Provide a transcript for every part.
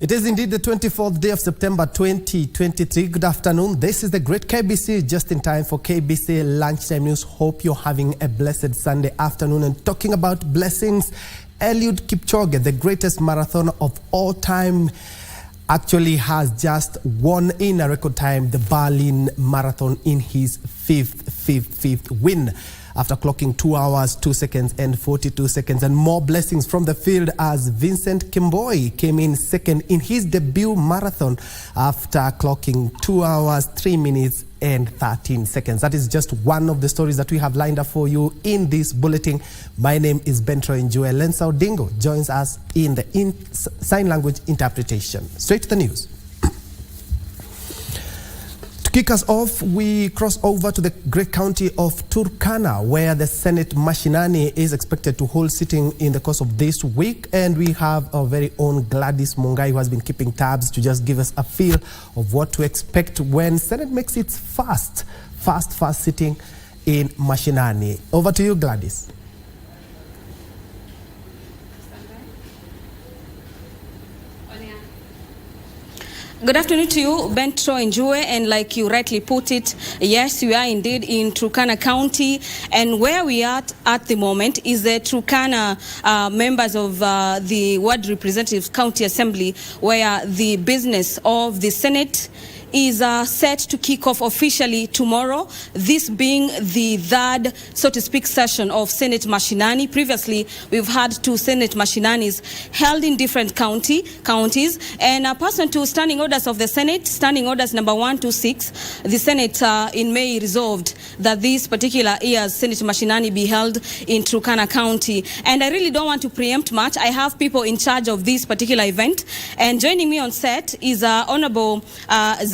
It is indeed the 24th day of September 2023. Good afternoon. This is the Great KBC, just in time for KBC Lunchtime News. Hope you're having a blessed Sunday afternoon. And talking about blessings, Eliud Kipchoge, the greatest marathon of all time, actually has just won in a record time the Berlin Marathon in his fifth win, after clocking 2 hours, 2 seconds and 42 seconds. And more blessings from the field as Vincent Kimboi came in second in his debut marathon after clocking 2 hours, 3 minutes and 13 seconds. That is just one of the stories that we have lined up for you in this bulletin. My name is Njue. Lensa Odingo joins us in the sign language interpretation. Straight to the news. To kick us off, we cross over to the great county of Turkana, where the Senate Mashinani is expected to hold sitting in the course of this week. And we have our very own Gladys Mungai, who has been keeping tabs to just give us a feel of what to expect when Senate makes its first sitting in Mashinani. Over to you, Gladys. Good afternoon to you, Njue, and like you rightly put it, yes, we are indeed in Turkana County, and where we are at the moment is the Turkana members of the Ward Representative County Assembly, where the business of the Senate is set to kick off officially tomorrow, this being the third, so to speak, session of Senate Mashinani. Previously, we've had 2 Senate Mashinanis held in different counties, and pursuant to standing orders of the Senate, standing orders number 1 to 6, the Senate in May resolved that this particular year's Senate Mashinani be held in Turkana County. And I really don't want to preempt much. I have people in charge of this particular event, and joining me on set is Honorable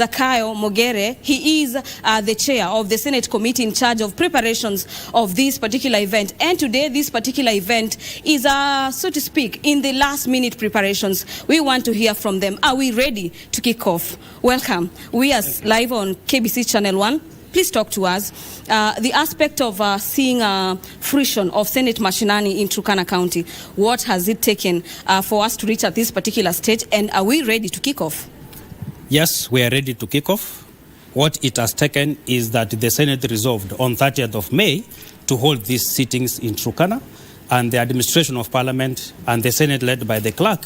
Zakayo Mogere. He is the chair of the Senate committee in charge of preparations of this particular event. And today, this particular event is, so to speak, in the last minute preparations. We want to hear from them. Are we ready to kick off? Welcome. We are live on KBC Channel 1. Please talk to us. The aspect of seeing fruition of Senate Mashinani in Turkana County. What has it taken for us to reach at this particular stage? And are we ready to kick off? Yes, we are ready to kick off. What it has taken is that the Senate resolved on 30th of May to hold these sittings in Turkana, and the administration of Parliament and the Senate, led by the clerk,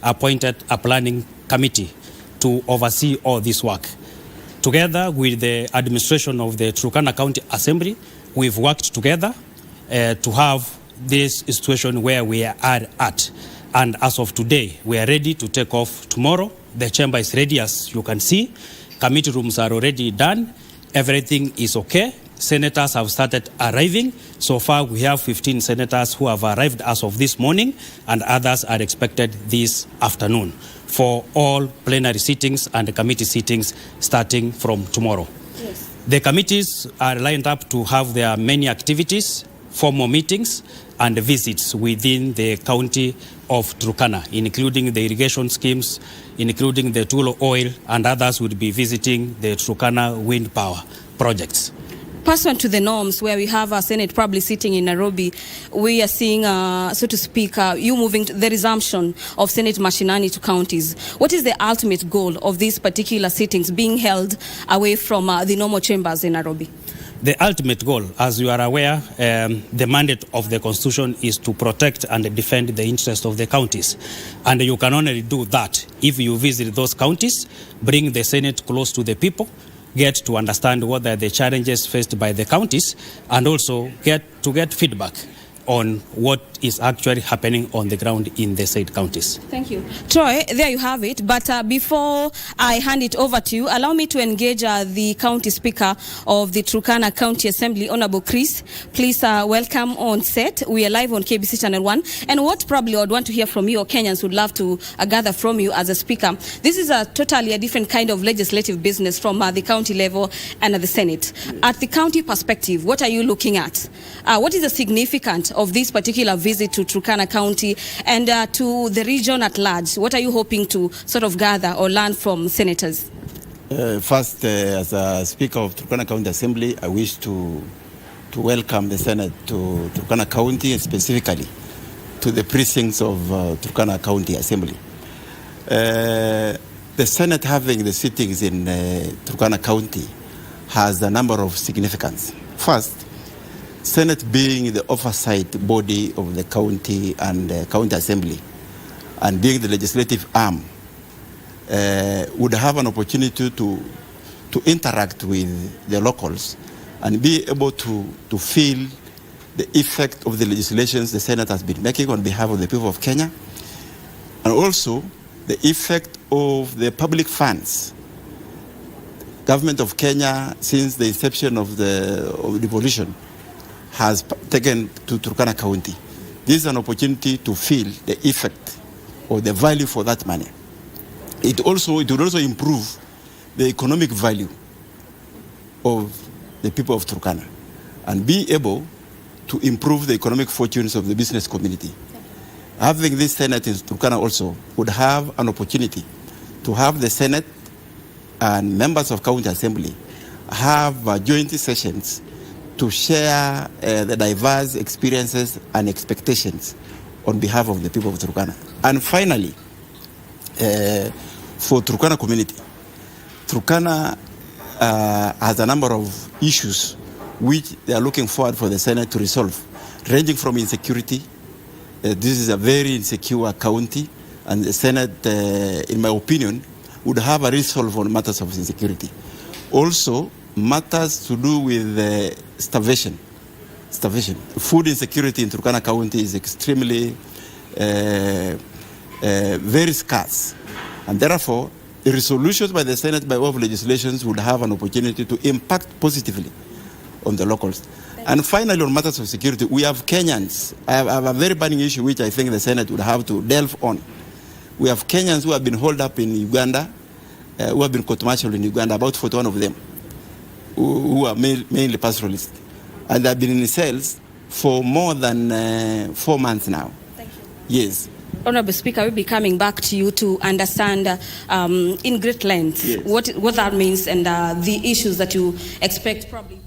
appointed a planning committee to oversee all this work. Together with the administration of the Turkana County Assembly, we've worked together to have this situation where we are at. And as of today, we are ready to take off tomorrow. The chamber is ready, as you can see. Committee rooms are already done. Everything is okay. Senators have started arriving. So far, we have 15 senators who have arrived as of this morning, and others are expected this afternoon for all plenary sittings and committee sittings starting from tomorrow. Yes. The committees are lined up to have their many activities, formal meetings, and visits within the county of Turkana, including the irrigation schemes, including the Tulo oil, and others will be visiting the Turkana wind power projects. Pursuant to the norms, where we have our Senate probably sitting in Nairobi, we are seeing, so to speak, you moving to the resumption of Senate Mashinani to counties. What is the ultimate goal of these particular sittings being held away from the normal chambers in Nairobi? The ultimate goal, as you are aware, the mandate of the Constitution is to protect and defend the interests of the counties. And you can only do that if you visit those counties, bring the Senate close to the people, get to understand what are the challenges faced by the counties, and also get feedback on what is actually happening on the ground in the said counties. Thank you. Troy, there you have it. But before I hand it over to you, allow me to engage the County Speaker of the Turkana County Assembly, Honorable Chris. Please welcome on set. We are live on KBC Channel 1. And what probably I would want to hear from you, or Kenyans would love to gather from you as a speaker, this is a totally a different kind of legislative business from the county level and at the Senate. At the county perspective, what are you looking at? What is the significance of this particular visit to Turkana County and to the region at large? What are you hoping to sort of gather or learn from senators? First, as a Speaker of Turkana County Assembly, I wish to welcome the Senate to Turkana County, specifically to the precincts of Turkana County Assembly. The Senate having the sittings in Turkana County has a number of significance. First, Senate being the oversight body of the county and county assembly and being the legislative arm would have an opportunity to interact with the locals and be able to feel the effect of the legislations the Senate has been making on behalf of the people of Kenya, and also the effect of the public funds. Government of Kenya, since the inception of the devolution, has taken to Turkana County. This is an opportunity to feel the effect or the value for that money. It would also improve the economic value of the people of Turkana and be able to improve the economic fortunes of the business community. Having this Senate in Turkana also would have an opportunity to have the Senate and members of County Assembly have joint sessions to share the diverse experiences and expectations on behalf of the people of Turkana. And finally, for Turkana community, Turkana has a number of issues which they are looking forward for the Senate to resolve, ranging from insecurity. This is a very insecure county, and the Senate, in my opinion, would have a resolve on matters of insecurity. Also, matters to do with starvation. Food insecurity in Turkana County is extremely very scarce, and therefore, the resolutions by the Senate by way of legislations would have an opportunity to impact positively on the locals. And finally, on matters of security, we have Kenyans. I have a very burning issue which I think the Senate would have to delve on. We have Kenyans who have been holed up in Uganda, who have been court-martialed in Uganda, about 41 of them, who are mainly pastoralists. And they have been in cells for more than 4 months now. Thank you. Yes. Honorable Speaker, we'll be coming back to you to understand in great length what that means and the issues that you expect probably.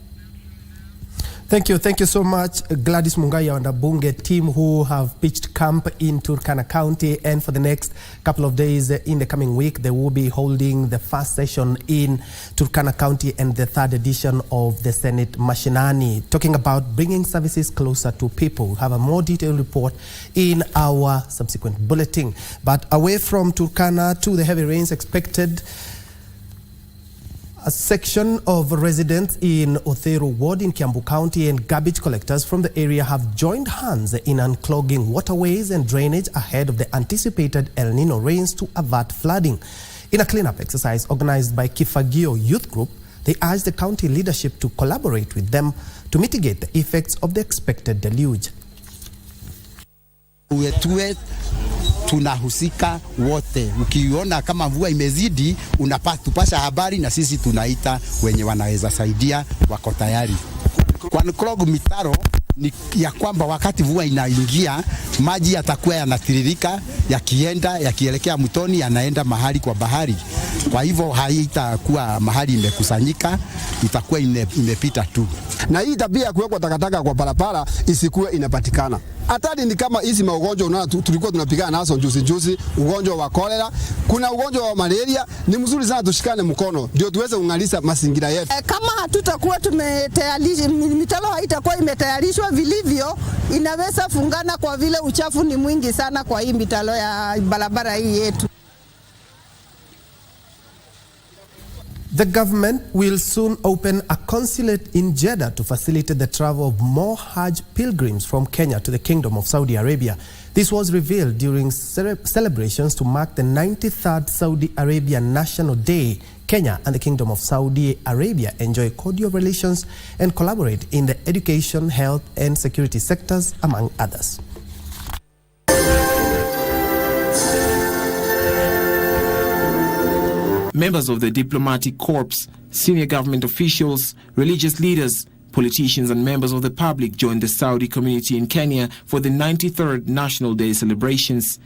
Thank you so much, Gladys Mungaya and the Bunge team who have pitched camp in Turkana County, and for the next couple of days in the coming week, they will be holding the first session in Turkana County and the third edition of the Senate Mashinani, talking about bringing services closer to people. We'll have a more detailed report in our subsequent bulletin. But away from Turkana to the heavy rains expected, a section of residents in Othero Ward in Kiambu County and garbage collectors from the area have joined hands in unclogging waterways and drainage ahead of the anticipated El Nino rains to avert flooding. In a cleanup exercise organized by Kifagio Youth Group, they urged the county leadership to collaborate with them to mitigate the effects of the expected deluge. Tunahusika wote. Ukiona kama mvua imezidi, tupasha habari na sisi tunaita wenye wanaweza saidia, wako tayari. Kwa unclog mitaro ni ya kwamba wakati mvua inaingia, maji yatakuwa yanatiririka, yakielekea mtoni, yanaenda mahali kwa bahari. Kwa hivyo haitakuwa mahali imekusanyika, itakuwa imepita tu. Na hii tabia ya kuwekwa takataka kwa barabara isikuwe inapatikana. Hatari ni kama hizi magonjwa unaona tulikuwa tunapigana nazo juzi, ugonjwa wa kolera, kuna ugonjwa wa malaria. Ni mzuri sana tushikane mkono ndio tuweze kungalisha mazingira yetu. Kama hatutakuwa tumetayarisha, mitalo haitakuwa imetayarishwa vilivyo, inaweza fungana kwa vile uchafu ni mwingi sana kwa hii mitalo ya barabara hii yetu. The government will soon open a consulate in Jeddah to facilitate the travel of more Hajj pilgrims from Kenya to the Kingdom of Saudi Arabia. This was revealed during celebrations to mark the 93rd Saudi Arabian National Day. Kenya and the Kingdom of Saudi Arabia enjoy cordial relations and collaborate in the education, health, and security sectors, among others. Members of the diplomatic corps, senior government officials, religious leaders, politicians and members of the public joined the Saudi community in Kenya for the 93rd National Day celebrations.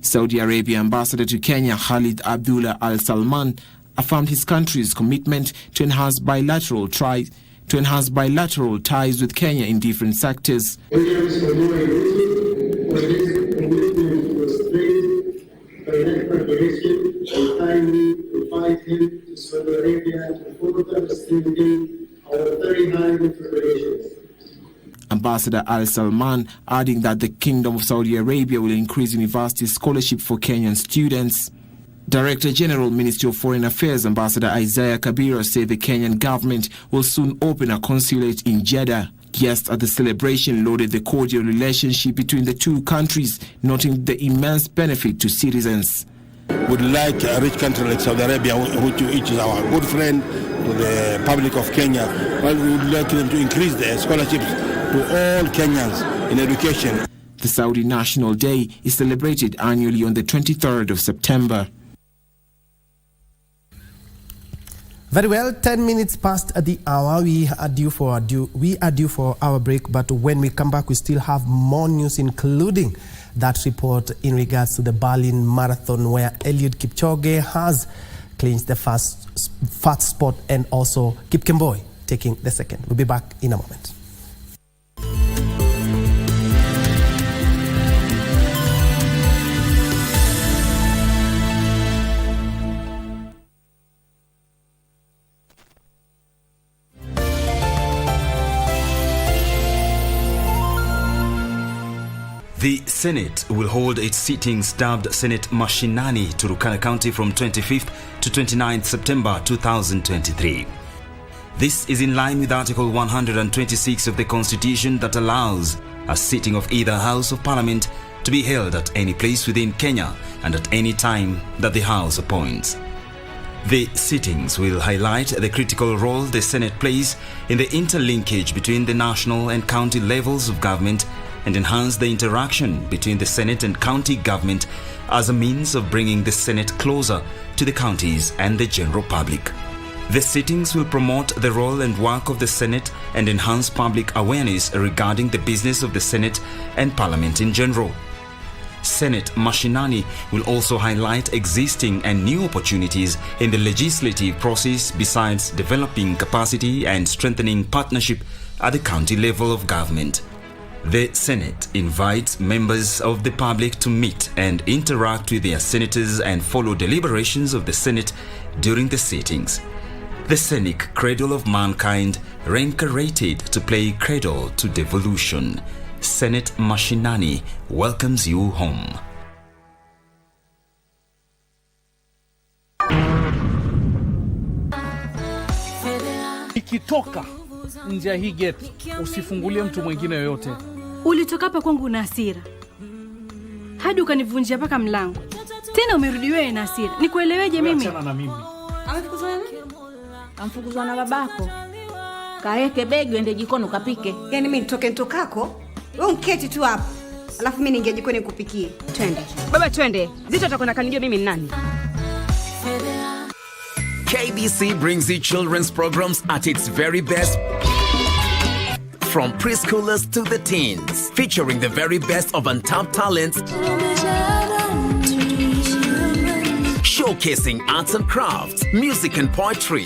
Saudi Arabia Ambassador to Kenya Khalid Abdullah Al Salman affirmed his country's commitment to enhance bilateral ties with Kenya in different sectors. and kindly invite him to Saudi Arabia to further strengthen our very high relations. Ambassador Al Salman adding that the Kingdom of Saudi Arabia will increase university scholarship for Kenyan students. Director General, Ministry of Foreign Affairs, Ambassador Isaiah Kabira said the Kenyan government will soon open a consulate in Jeddah. Guests at the celebration lauded the cordial relationship between the two countries, noting the immense benefit to citizens. Would like a rich country like Saudi Arabia, which is our good friend to the public of Kenya, well, we would like them to increase the scholarships to all Kenyans in education. The Saudi National Day is celebrated annually on the 23rd of September. Very well, 10 minutes past the hour. We are due for our break, but when we come back, we still have more news, including that report in regards to the Berlin Marathon, where Eliud Kipchoge has clinched the first spot, and also Kip Kemboi taking the second. We'll be back in a moment. The Senate will hold its sittings dubbed Senate Mashinani, Turkana County from 25th to 29th September 2023. This is in line with Article 126 of the Constitution that allows a sitting of either House of Parliament to be held at any place within Kenya and at any time that the House appoints. The sittings will highlight the critical role the Senate plays in the interlinkage between the national and county levels of government and enhance the interaction between the Senate and county government as a means of bringing the Senate closer to the counties and the general public. The sittings will promote the role and work of the Senate and enhance public awareness regarding the business of the Senate and Parliament in general. Senate Mashinani will also highlight existing and new opportunities in the legislative process, besides developing capacity and strengthening partnership at the county level of government. The Senate invites members of the public to meet and interact with their senators and follow deliberations of the Senate during the sittings. The scenic cradle of mankind, reincarnated to play cradle to devolution. Senate Mashinani welcomes you home. Ikitoka nje ya hii gate, usifungulie mtu mwingine yoyote. Ulitoka hapa kwangu na hasira, hadi ukanivunjia paka mlango. Tena umerudi wewe na hasira. Nikueleweje mimi? Achana na mimi. Amefukuzwa na nani? Amfukuzwa na babako. Kaeke begi ende jikoni ukapike. Yaani mimi nitokako? Wewe unketi tu hapa. Alafu mimi ningia jikoni nikupikie. Twende. Baba twende. Zito atakwenda kanijua mimi ni nani. KBC brings you children's programs at its very best. From preschoolers to the teens, featuring the very best of untapped talents, showcasing arts and crafts, music and poetry.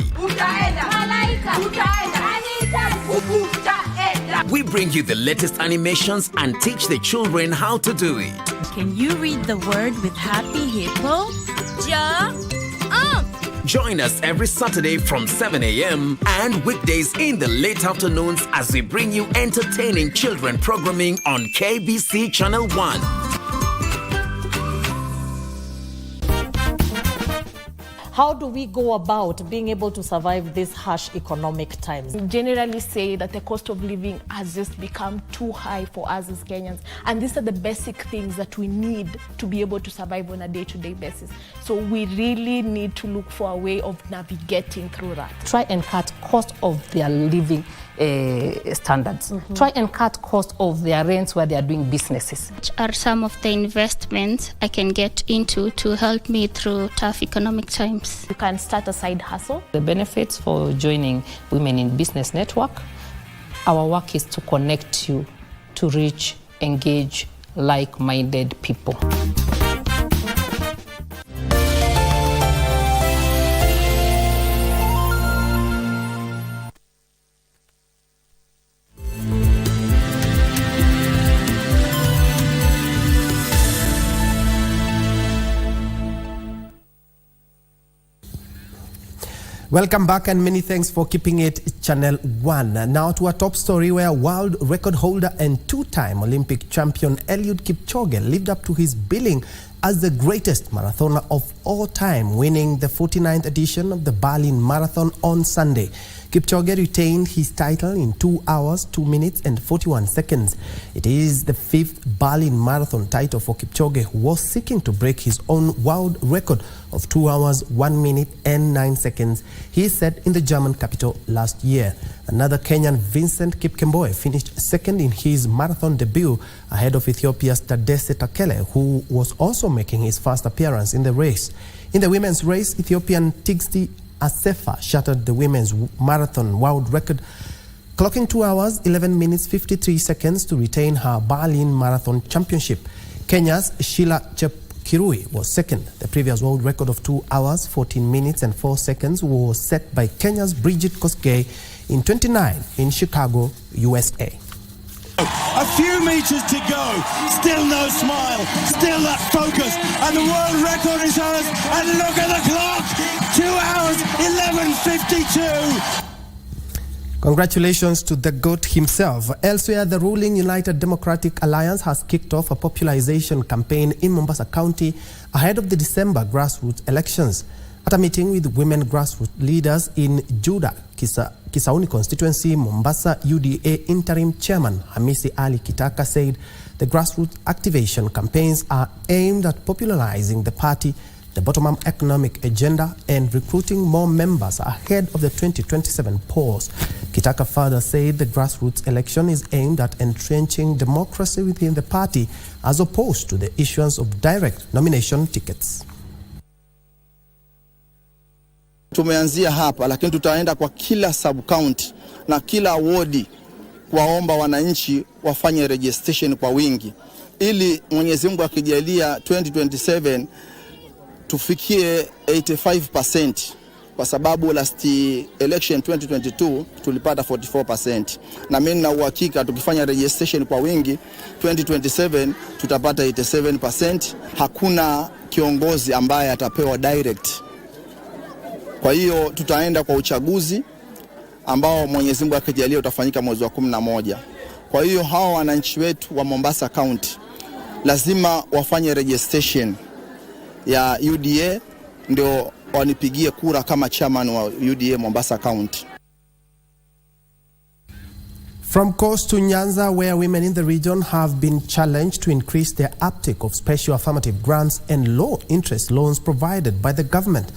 We bring you the latest animations and teach the children how to do it. Can you read the word with Happy Hippo? Ja. Join us every Saturday from 7 a.m. and weekdays in the late afternoons as we bring you entertaining children programming on KBC Channel 1. How do we go about being able to survive these harsh economic times? We generally say that the cost of living has just become too high for us as Kenyans. And these are the basic things that we need to be able to survive on a day-to-day basis. So we really need to look for a way of navigating through that. Try and cut cost of their living standards. Try and cut cost of their rents where they are doing businesses. Which are some of the investments I can get into to help me through tough economic times? You can start a side hustle. The benefits for joining Women in Business Network, our work is to connect you to reach, engage like-minded people. Welcome back and many thanks for keeping it Channel 1. Now to our top story, where world record holder and two-time Olympic champion Eliud Kipchoge lived up to his billing as the greatest marathoner of all time, winning the 49th edition of the Berlin Marathon on Sunday. Kipchoge retained his title in 2 hours, 2 minutes and 41 seconds. It is the 5th Berlin Marathon title for Kipchoge, who was seeking to break his own world record of 2 hours, 1 minute and 9 seconds he set in the German capital last year. Another Kenyan, Vincent Kipkemboi, finished second in his marathon debut ahead of Ethiopia's Tadesse Takele, who was also making his first appearance in the race. In the women's race, Ethiopian Tigsti Asefa shattered the women's marathon world record, clocking 2 hours, 11 minutes, 53 seconds to retain her Berlin Marathon championship. Kenya's Sheila Chepkirui was second. The previous world record of 2 hours, 14 minutes and 4 seconds was set by Kenya's Bridget Kosgei in 29 in Chicago, USA. A few meters to go, still no smile, still that focus, and the world record is ours, and look at the clock, 2 hours, 11:52. Congratulations to the GOAT himself. Elsewhere, the ruling United Democratic Alliance has kicked off a popularization campaign in Mombasa County ahead of the December grassroots elections. At a meeting with women grassroots leaders in Juda, Kisauni constituency, Mombasa UDA interim chairman Hamisi Ali Kitaka said the grassroots activation campaigns are aimed at popularizing the party, the bottom-up economic agenda, and recruiting more members ahead of the 2027 polls. Kitaka further said the grassroots election is aimed at entrenching democracy within the party as opposed to the issuance of direct nomination tickets. Tumeanzia hapa, lakini tutaenda kwa kila sub-county na kila wodi kuwaomba wananchi wafanye registration kwa wingi, ili Mwenyezi Mungu akijalia 2027 tufikie 85%, kwa sababu last election 2022 tulipata 44%. Na mimi na uhakika tukifanya registration kwa wingi 2027 tutapata 87%. Hakuna kiongozi ambaye atapewa direct. Kwa hiyo tutaenda kwa uchaguzi ambao Mwenyezi Mungu akijalia utafanyika mwezi wa 11. Kwa hiyo hawa wananchi wetu wa Mombasa County lazima wafanye registration ya UDA ndio wanipigie kura kama chairman wa UDA Mombasa County. From Coast to Nyanza, where women in the region have been challenged to increase their uptake of special affirmative grants and low-interest loans provided by the government.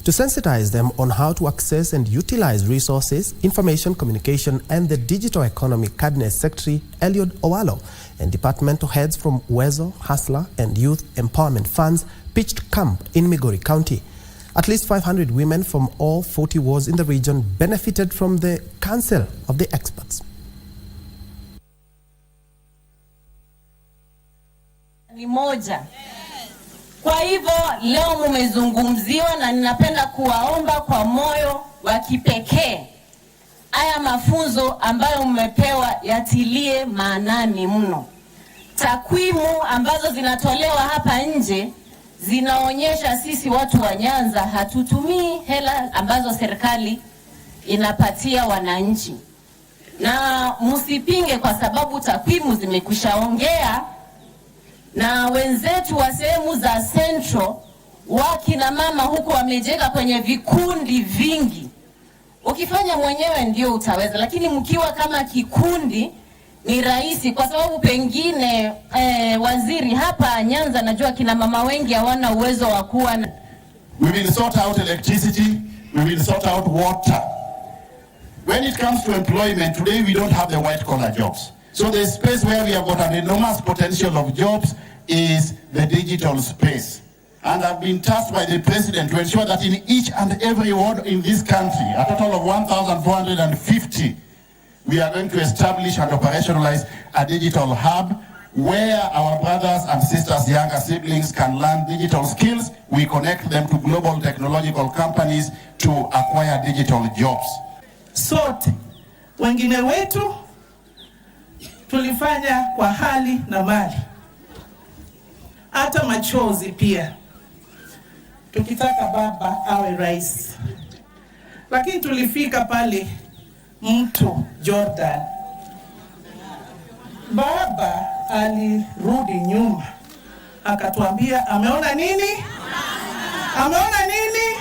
To sensitize them on how to access and utilize resources, Information Communication and the Digital Economy Cabinet Secretary Eliud Owalo and departmental heads from Wezo, Hustler and Youth Empowerment Funds pitched camp in Migori County. At least 500 women from all 40 wards in the region benefited from the counsel of the experts. Ni moja. Kwa hivyo leo mmezungumziwa na ninapenda kuwaomba kwa moyo wa kipekee haya mafunzo ambayo mmepewa yatilie maanani mno. Takwimu ambazo zinatolewa hapa nje zinaonyesha sisi watu wa Nyanza hatutumii hela ambazo serikali inapatia wananchi. Na msipinge kwa sababu takwimu zimekwishaongea. Na wenzetu wa sehemu za Central wakina mama huko wamejenga kwenye vikundi vingi. Ukifanya mwenyewe ndio utaweza, lakini mkiwa kama kikundi ni rahisi, kwa sababu pengine waziri hapa Nyanza najua kina mama wengi hawana uwezo wa kuwa na. We will sort out electricity, we will sort out water. When it comes to employment, today we don't have the white collar jobs. So the space where we have got an enormous potential of jobs is the digital space. And I've been tasked by the president to ensure that in each and every ward in this country, a total of 1,450, we are going to establish and operationalize a digital hub where our brothers and sisters, younger siblings can learn digital skills. We connect them to global technological companies to acquire digital jobs. Sote, wengine wetu, tulifanya kwa hali na mali, hata machozi pia, tukitaka baba awe rais. Lakini tulifika pale mto Jordan. Baba alirudi nyuma. Akatuambia ameona nini? Ameona nini?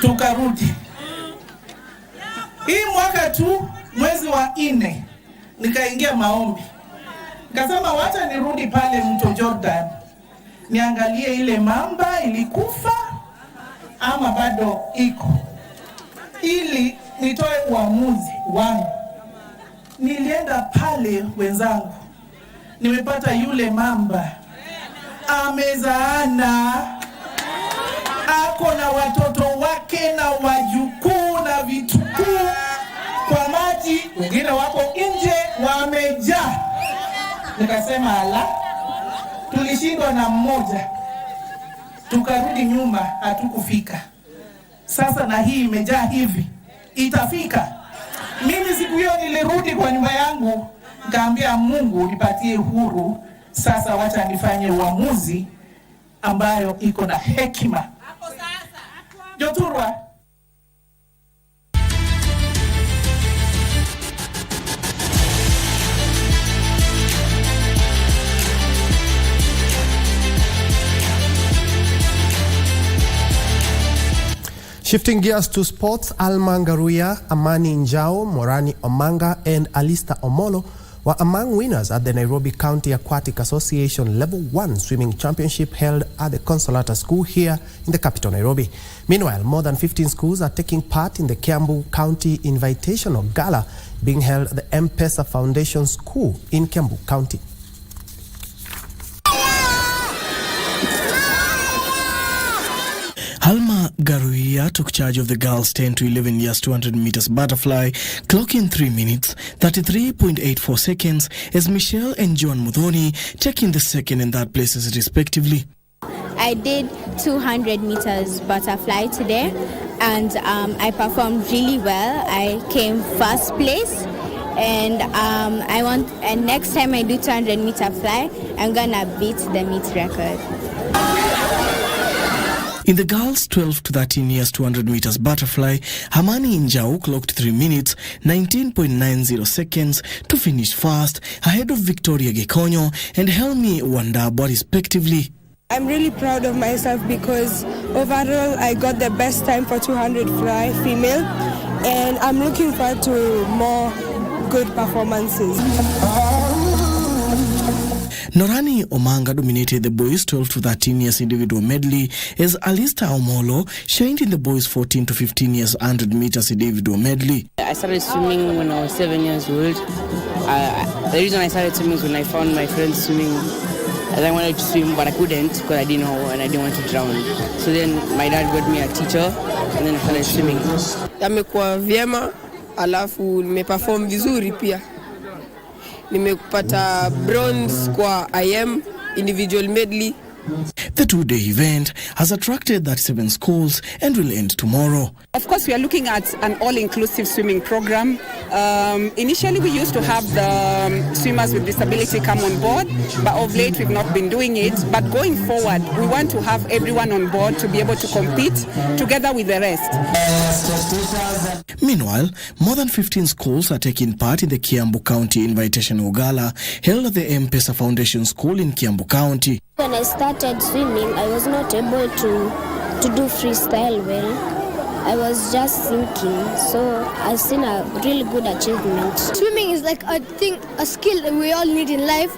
Tukarudi. Hii mwaka tu mwezi wa 4 nikaingia maombi. Nikasema wacha nirudi pale mto Jordan. Niangalie ile mamba ilikufa ama bado iko. Ili nitoe uamuzi wangu. Nilienda pale wenzangu. Nimepata yule mamba. Amezaana. Ako na watoto wake na wajukuu na vitukuu kwa maji. Wengine wako nje wamejaa. Nikasema ala. Tulishindwa na mmoja. Tukarudi nyuma hatukufika. Sasa na hii imejaa hivi. Itafika. Mimi siku hiyo nilirudi kwa nyumba yangu. Nikaambia Mungu nipatie huru. Sasa wacha nifanye uamuzi ambayo iko na hekima. Joturwa. Shifting gears to sports, Alma Ngaruya, Amani Njue, Morani Omanga and Alista Omolo were among winners at the Nairobi County Aquatic Association Level 1 Swimming Championship held at the Consolata School here in the capital Nairobi. Meanwhile, more than 15 schools are taking part in the Kiambu County Invitational Gala being held at the M-Pesa Foundation School in Kiambu County. Alma Ngaruya took charge of the girls 10 to 11 years 200 meters butterfly, clocking 3 minutes 33.84 seconds, as Michelle and Joan Muthoni taking the second and third places respectively. I did 200 meters butterfly today, and I performed really well. I came first place, and and next time I do 200 meter fly, I'm gonna beat the meet record. In the girls 12 to 13 years 200 meters butterfly, Amani Njue clocked 3 minutes 19.90 seconds to finish first, ahead of Victoria Gekonyo and Helmi Wandaba respectively. I'm really proud of myself because overall I got the best time for 200 fly female, and I'm looking forward to more good performances. Norani Omanga dominated the boys 12 to 13 years individual medley, as Alista Omolo shined in the boys 14 to 15 years 100 meters individual medley. I started swimming when I was 7 years old. The reason I started swimming is when I found my friends swimming, and I wanted to swim but I couldn't because I didn't know and I didn't want to drown. So then my dad got me a teacher and then I started swimming. Yamekuwa vyema, alafu nimeperform vizuri pia. Nimepata bronze kwa IM individual medley. The two-day event has attracted 37 schools and will end tomorrow. Of course, we are looking at an all-inclusive swimming program. Initially, we used to have the swimmers with disability come on board, but of late, we've not been doing it. But going forward, we want to have everyone on board to be able to compete together with the rest. Meanwhile, more than 15 schools are taking part in the Kiambu County Invitational Gala held at the M-Pesa Foundation School in Kiambu County. When I started swimming, I was not able to do freestyle well. I was just thinking, so I've seen a really good achievement. Swimming is like a skill that we all need in life.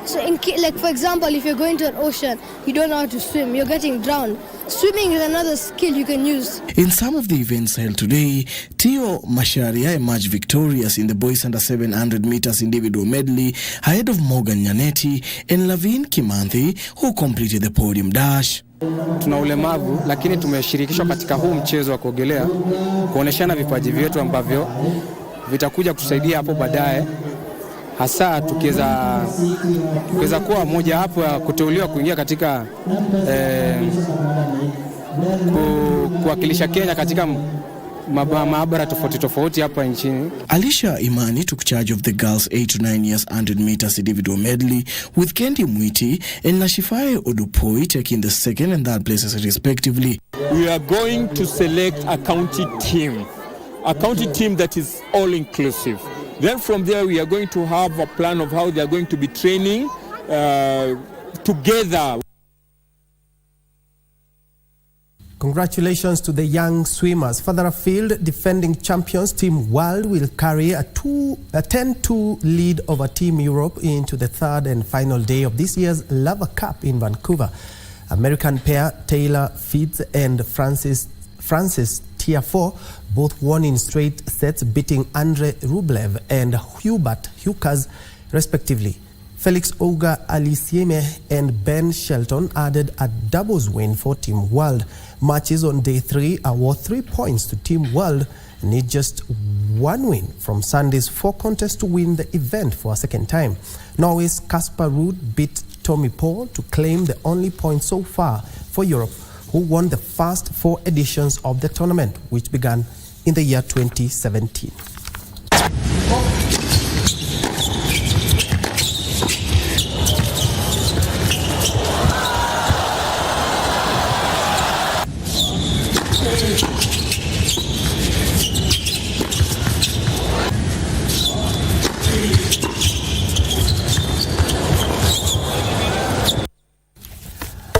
So like for example, if you're going to an ocean, you don't know how to swim, you're getting drowned. Swimming is another skill you can use. In some of the events held today, Tio Masharia emerged victorious in the boys under 700 meters individual medley ahead of Morgan Nyaneti and Lavin Kimanthi, who completed the podium dash. Tuna ulemavu lakini tumeshirikishwa katika huu mchezo wa kuogelea kuoneshana vipaji vyetu ambavyo vitakuja kutusaidia hapo baadaye, hasa tukiweza kuwa moja hapo ya kuteuliwa kuingia katika kuwakilisha Kenya katika maabara tofauti hapa nchini. Alisha Imani took charge of the girls 8 to 9 years 100 meters individual medley, with Kendi Mwiti and Nashifae Odupoi taking the second and third places respectively. we are going to select a county team that is all-inclusive. Then from there, we are going to have a plan of how they are going to be training together. Congratulations to the young swimmers. Further afield, defending champions Team World will carry a 10-2 lead over Team Europe into the third and final day of this year's Lava Cup in Vancouver. American pair Taylor Fitz and Francis Tiafoe both won in straight sets, beating Andre Rublev and Hubert Hughes respectively. Felix Auger-Aliassime and Ben Shelton added a doubles win for Team World. Matches on day 3 are worth 3 points to Team World and need just 1 win from Sunday's 4 contests to win the event for a second time. Norway's Kasper Ruud beat Tommy Paul to claim the only point so far for Europe, who won the first 4 editions of the tournament, which began in the year 2017.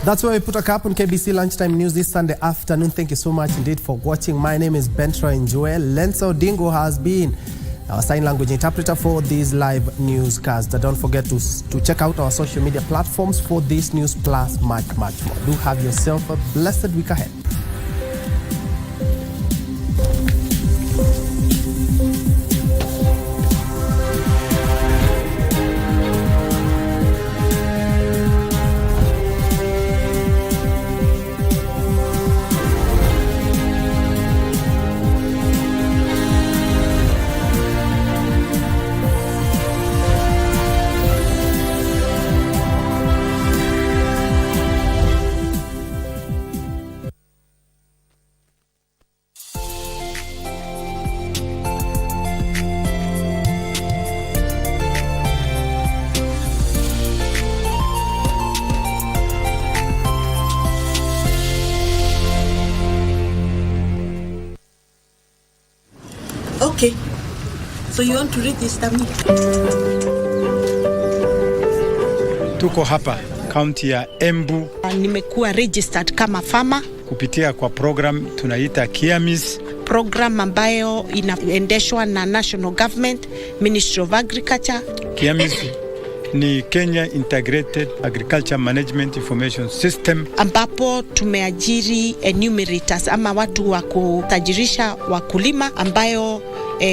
That's where we put a cap on KBC Lunchtime News this Sunday afternoon. Thank you so much indeed for watching. My name is Bentra Njue. Lensa Odingo has been our sign language interpreter for these live newscasts. Don't forget to check out our social media platforms for this news plus much more. Do have yourself a blessed week ahead. Okay, so you want to register me? Tuko hapa kaunti ya Embu. Nimekuwa registered kama farmer kupitia kwa program tunaita KIAMIS, program ambayo inaendeshwa na National Government, Ministry of Agriculture. KIAMIS ni Kenya Integrated Agriculture Management Information System, ambapo tumeajiri enumerators ama watu wa kutajirisha wakulima ambayo